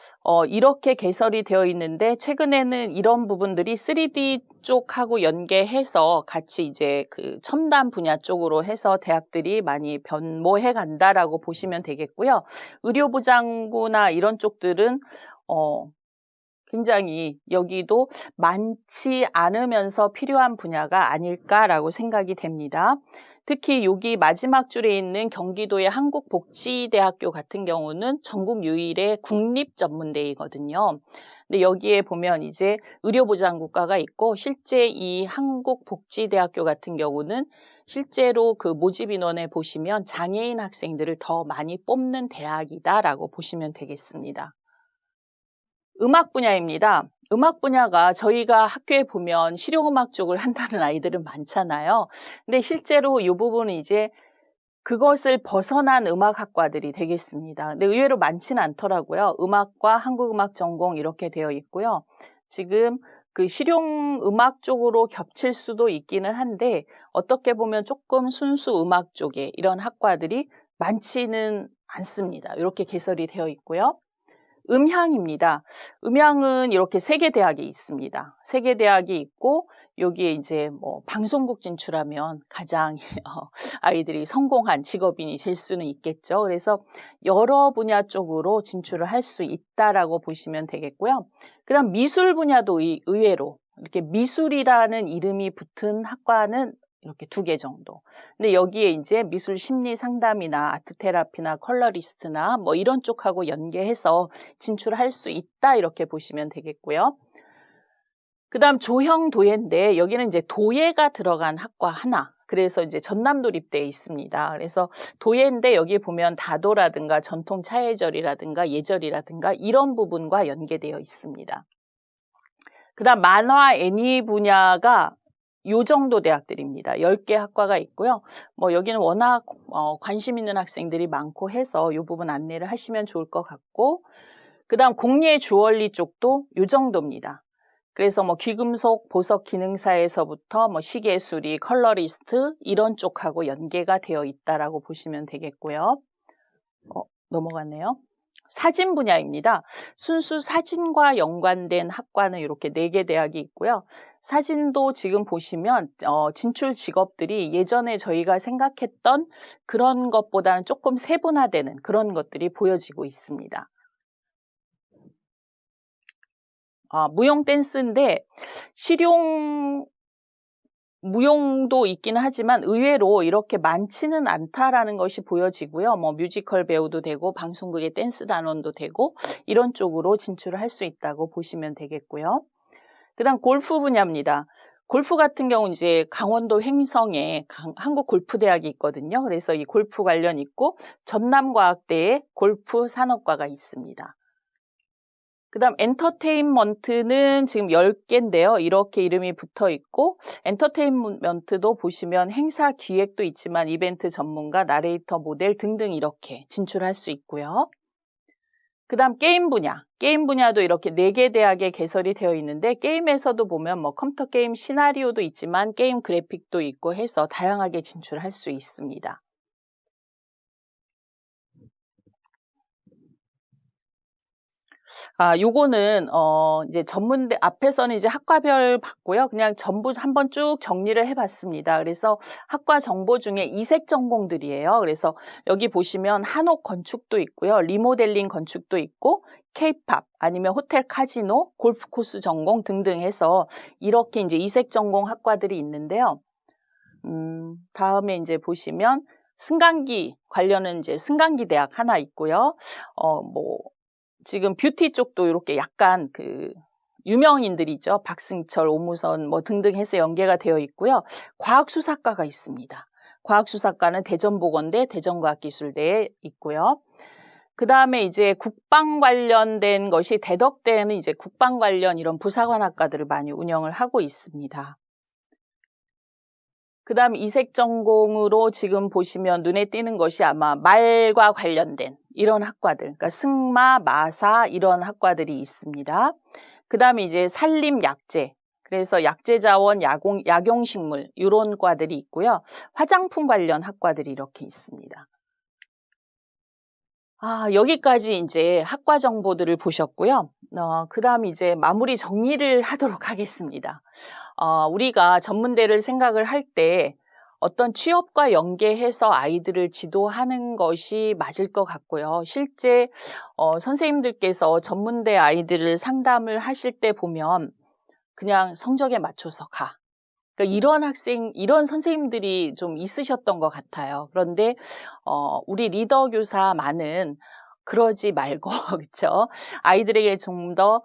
이렇게 개설이 되어 있는데 최근에는 이런 부분들이 3D 쪽하고 연계해서 같이 이제 그 첨단 분야 쪽으로 해서 대학들이 많이 변모해 간다라고 보시면 되겠고요. 의료보장부나 이런 쪽들은 굉장히 여기도 많지 않으면서 필요한 분야가 아닐까라고 생각이 됩니다. 특히 여기 마지막 줄에 있는 경기도의 한국복지대학교 같은 경우는 전국 유일의 국립전문대이거든요. 근데 여기에 보면 이제 의료보장국가가 있고 실제 이 한국복지대학교 같은 경우는 실제로 그 모집 인원에 보시면 장애인 학생들을 더 많이 뽑는 대학이다라고 보시면 되겠습니다. 음악 분야입니다. 음악 분야가 저희가 학교에 보면 실용음악 쪽을 한다는 아이들은 많잖아요. 근데 실제로 이 부분은 이제 그것을 벗어난 음악학과들이 되겠습니다. 근데 의외로 많지는 않더라고요. 음악과 한국음악 전공 이렇게 되어 있고요. 지금 그 실용음악 쪽으로 겹칠 수도 있기는 한데 어떻게 보면 조금 순수 음악 쪽에 이런 학과들이 많지는 않습니다. 이렇게 개설이 되어 있고요. 음향입니다. 음향은 이렇게 3개 대학이 있습니다. 3개 대학이 있고 여기에 이제 방송국 진출하면 가장 아이들이 성공한 직업인이 될 수는 있겠죠. 그래서 여러 분야 쪽으로 진출을 할 수 있다라고 보시면 되겠고요. 그다음 미술 분야도 의외로 이렇게 미술이라는 이름이 붙은 학과는 이렇게 2개 정도. 근데 여기에 이제 미술 심리 상담이나 아트 테라피나 컬러리스트나 이런 쪽하고 연계해서 진출할 수 있다 이렇게 보시면 되겠고요. 그다음 조형도예인데 여기는 이제 도예가 들어간 학과 하나. 그래서 이제 전남도립대에 있습니다. 그래서 도예인데 여기 보면 다도라든가 전통 차예절이라든가 예절이라든가 이런 부분과 연계되어 있습니다. 그다음 만화 애니 분야가 요 정도 대학들입니다. 10개 학과가 있고요. 여기는 워낙 관심 있는 학생들이 많고 해서 이 부분 안내를 하시면 좋을 것 같고 그다음 공예 주얼리 쪽도 요 정도입니다. 그래서 귀금속, 보석 기능사에서부터 시계수리, 컬러리스트 이런 쪽하고 연계가 되어 있다라고 보시면 되겠고요. 넘어갔네요. 사진 분야입니다. 순수 사진과 연관된 학과는 이렇게 4개 대학이 있고요. 사진도 지금 보시면 진출 직업들이 예전에 저희가 생각했던 그런 것보다는 조금 세분화되는 그런 것들이 보여지고 있습니다. 무용 댄스인데 무용도 있기는 하지만 의외로 이렇게 많지는 않다라는 것이 보여지고요. 뮤지컬 배우도 되고 방송국의 댄스 단원도 되고 이런 쪽으로 진출을 할 수 있다고 보시면 되겠고요. 그다음 골프 분야입니다. 골프 같은 경우는 이제 강원도 횡성에 한국골프대학이 있거든요. 그래서 이 골프 관련 있고 전남과학대에 골프 산업과가 있습니다. 그다음 엔터테인먼트는 지금 10개인데요. 이렇게 이름이 붙어 있고 엔터테인먼트도 보시면 행사 기획도 있지만 이벤트 전문가, 나레이터, 모델 등등 이렇게 진출할 수 있고요. 그다음 게임 분야. 게임 분야도 이렇게 4개 대학에 개설이 되어 있는데 게임에서도 보면 컴퓨터 게임 시나리오도 있지만 게임 그래픽도 있고 해서 다양하게 진출할 수 있습니다. 요거는 이제 전문대 앞에서는 이제 학과별 봤고요. 그냥 전부 한번 쭉 정리를 해봤습니다. 그래서 학과 정보 중에 이색 전공들이에요. 그래서 여기 보시면 한옥 건축도 있고요, 리모델링 건축도 있고, K-팝 아니면 호텔 카지노, 골프 코스 전공 등등 해서 이렇게 이제 이색 전공 학과들이 있는데요. 다음에 이제 보시면 승강기 관련은 이제 승강기 대학 하나 있고요. 지금 뷰티 쪽도 이렇게 약간 유명인들이죠. 박승철, 오무선 뭐 등등 해서 연계가 되어 있고요. 과학수사과가 있습니다. 과학수사과는 대전보건대, 대전과학기술대에 있고요. 그 다음에 이제 국방 관련된 것이 대덕대에는 이제 국방 관련 이런 부사관학과들을 많이 운영을 하고 있습니다. 그 다음 이색 전공으로 지금 보시면 눈에 띄는 것이 아마 말과 관련된 이런 학과들, 그러니까 승마, 마사 이런 학과들이 있습니다. 그 다음에 이제 산림약재, 그래서 약재자원, 약용식물 이런 과들이 있고요. 화장품 관련 학과들이 이렇게 있습니다. 여기까지 이제 학과 정보들을 보셨고요. 그 다음 이제 마무리 정리를 하도록 하겠습니다. 우리가 전문대를 생각을 할 때 어떤 취업과 연계해서 아이들을 지도하는 것이 맞을 것 같고요. 실제 선생님들께서 전문대 아이들을 상담을 하실 때 보면 그냥 성적에 맞춰서 가. 그러니까 이런 선생님들이 좀 있으셨던 것 같아요. 그런데 우리 리더 교사만은 그러지 말고 그렇죠? 아이들에게 좀 더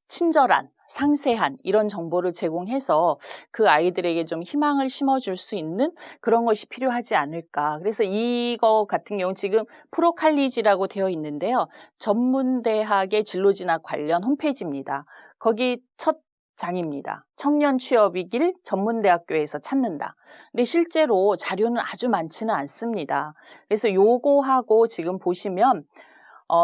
친절한, 상세한 이런 정보를 제공해서 그 아이들에게 좀 희망을 심어줄 수 있는 그런 것이 필요하지 않을까. 그래서 이거 같은 경우는 지금 프로칼리지라고 되어 있는데요. 전문대학의 진로진학 관련 홈페이지입니다. 거기 첫 장입니다. 청년 취업의 길 전문대학교에서 찾는다. 근데 실제로 자료는 아주 많지는 않습니다. 그래서 요거하고 지금 보시면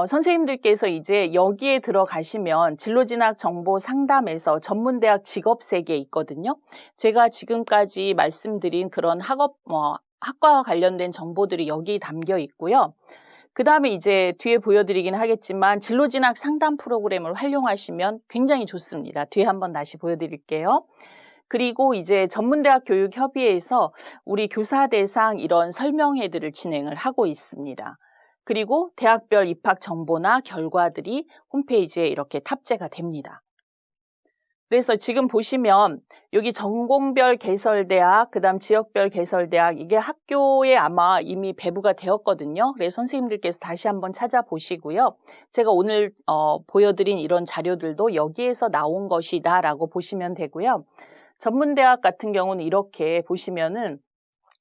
선생님들께서 이제 여기에 들어가시면 진로진학 정보 상담에서 전문대학 직업세계 있거든요. 제가 지금까지 말씀드린 그런 학과와 관련된 정보들이 여기 담겨 있고요. 그 다음에 이제 뒤에 보여드리긴 하겠지만 진로진학 상담 프로그램을 활용하시면 굉장히 좋습니다. 뒤에 한번 다시 보여드릴게요. 그리고 이제 전문대학 교육협의회에서 우리 교사 대상 이런 설명회들을 진행을 하고 있습니다. 그리고 대학별 입학 정보나 결과들이 홈페이지에 이렇게 탑재가 됩니다. 그래서 지금 보시면 여기 전공별 개설대학, 그 다음 지역별 개설대학, 이게 학교에 아마 이미 배부가 되었거든요. 그래서 선생님들께서 다시 한번 찾아보시고요. 제가 오늘 보여드린 이런 자료들도 여기에서 나온 것이다 라고 보시면 되고요. 전문대학 같은 경우는 이렇게 보시면은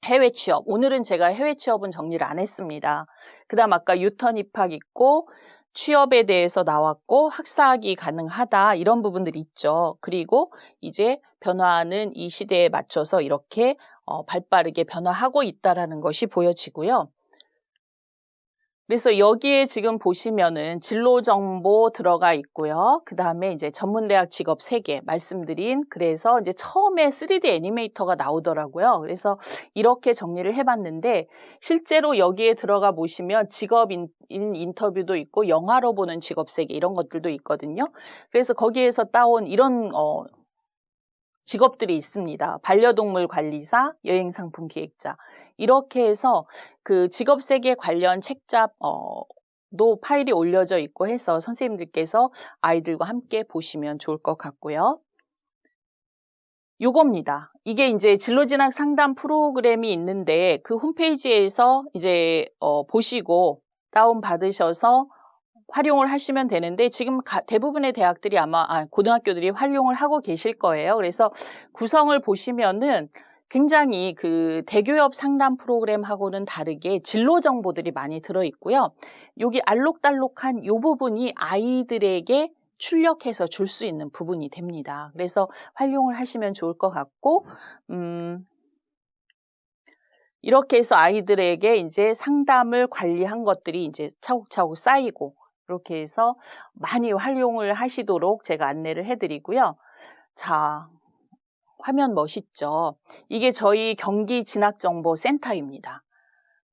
해외 취업, 오늘은 제가 해외 취업은 정리를 안 했습니다. 그 다음 아까 유턴 입학 있고 취업에 대해서 나왔고 학사학위 가능하다 이런 부분들이 있죠. 그리고 이제 변화하는 이 시대에 맞춰서 이렇게 발빠르게 변화하고 있다라는 것이 보여지고요. 그래서 여기에 지금 보시면은 진로 정보 들어가 있고요. 그 다음에 이제 전문대학 직업 3개 말씀드린, 그래서 이제 처음에 3D 애니메이터가 나오더라고요. 그래서 이렇게 정리를 해봤는데 실제로 여기에 들어가 보시면 직업인 인터뷰도 있고 영화로 보는 직업 세계 이런 것들도 있거든요. 그래서 거기에서 따온 이런 직업들이 있습니다. 반려동물 관리사, 여행상품 기획자. 이렇게 해서 그 직업세계 관련 책잡도 파일이 올려져 있고 해서 선생님들께서 아이들과 함께 보시면 좋을 것 같고요. 요겁니다. 이게 이제 진로진학 상담 프로그램이 있는데 그 홈페이지에서 이제 보시고 다운받으셔서 활용을 하시면 되는데 지금 대부분의 대학들이 고등학교들이 활용을 하고 계실 거예요. 그래서 구성을 보시면은 굉장히 그 대교협 상담 프로그램하고는 다르게 진로 정보들이 많이 들어있고요. 여기 알록달록한 이 부분이 아이들에게 출력해서 줄 수 있는 부분이 됩니다. 그래서 활용을 하시면 좋을 것 같고, 이렇게 해서 아이들에게 이제 상담을 관리한 것들이 이제 차곡차곡 쌓이고, 이렇게 해서 많이 활용을 하시도록 제가 안내를 해드리고요. 자, 화면 멋있죠? 이게 저희 경기진학정보센터입니다.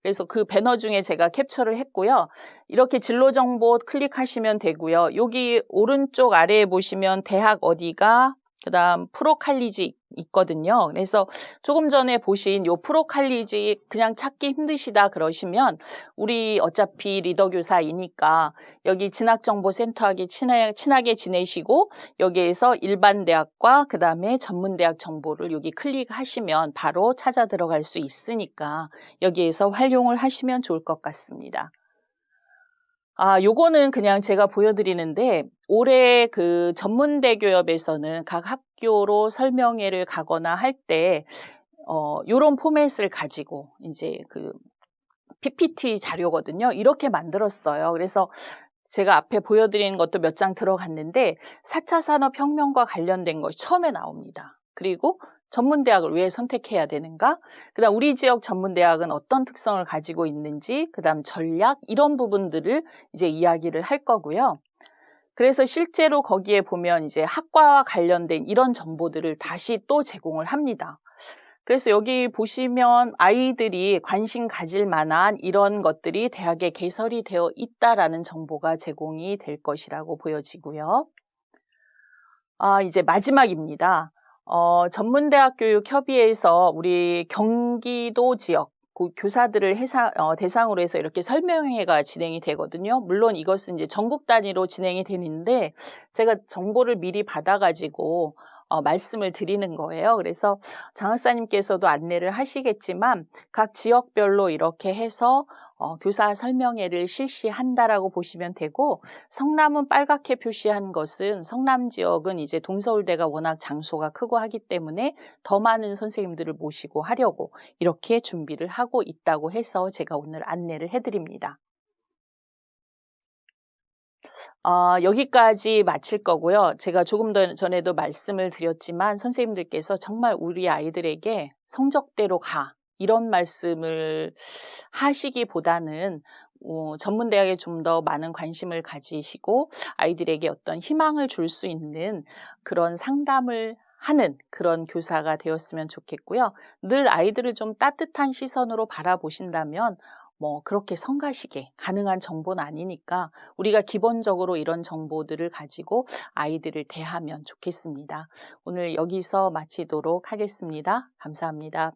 그래서 그 배너 중에 제가 캡처를 했고요. 이렇게 진로 정보 클릭하시면 되고요. 여기 오른쪽 아래에 보시면 대학 어디가, 그다음 프로칼리지 있거든요. 그래서 조금 전에 보신 요 프로칼리지 그냥 찾기 힘드시다 그러시면 우리 어차피 리더 교사이니까 여기 진학정보센터하고 친하게 지내시고 여기에서 일반 대학과 그다음에 전문대학 정보를 여기 클릭하시면 바로 찾아 들어갈 수 있으니까 여기에서 활용을 하시면 좋을 것 같습니다. 요거는 그냥 제가 보여드리는데 올해 그 전문대교협에서는 각 학교로 설명회를 가거나 할 때 요런 포맷을 가지고 이제 그 PPT 자료거든요. 이렇게 만들었어요. 그래서 제가 앞에 보여드리는 것도 몇 장 들어갔는데 4차 산업혁명과 관련된 것이 처음에 나옵니다. 그리고 전문대학을 왜 선택해야 되는가? 그다음 우리 지역 전문대학은 어떤 특성을 가지고 있는지, 그다음 전략 이런 부분들을 이제 이야기를 할 거고요. 그래서 실제로 거기에 보면 이제 학과와 관련된 이런 정보들을 다시 또 제공을 합니다. 그래서 여기 보시면 아이들이 관심 가질 만한 이런 것들이 대학에 개설이 되어 있다라는 정보가 제공이 될 것이라고 보여지고요. 이제 마지막입니다. 전문대학교육협의회에서 우리 경기도 지역 교사들을 대상으로 해서 이렇게 설명회가 진행이 되거든요. 물론 이것은 이제 전국 단위로 진행이 되는데 제가 정보를 미리 받아가지고 말씀을 드리는 거예요. 그래서 장 박사님께서도 안내를 하시겠지만 각 지역별로 이렇게 해서 교사 설명회를 실시한다라고 보시면 되고, 성남은 빨갛게 표시한 것은 성남 지역은 이제 동서울대가 워낙 장소가 크고 하기 때문에 더 많은 선생님들을 모시고 하려고 이렇게 준비를 하고 있다고 해서 제가 오늘 안내를 해드립니다. 여기까지 마칠 거고요. 제가 조금 전에도 말씀을 드렸지만 선생님들께서 정말 우리 아이들에게 성적대로 가 이런 말씀을 하시기보다는 전문대학에 좀 더 많은 관심을 가지시고 아이들에게 어떤 희망을 줄 수 있는 그런 상담을 하는 그런 교사가 되었으면 좋겠고요. 늘 아이들을 좀 따뜻한 시선으로 바라보신다면 그렇게 성가시게 가능한 정보는 아니니까 우리가 기본적으로 이런 정보들을 가지고 아이들을 대하면 좋겠습니다. 오늘 여기서 마치도록 하겠습니다. 감사합니다.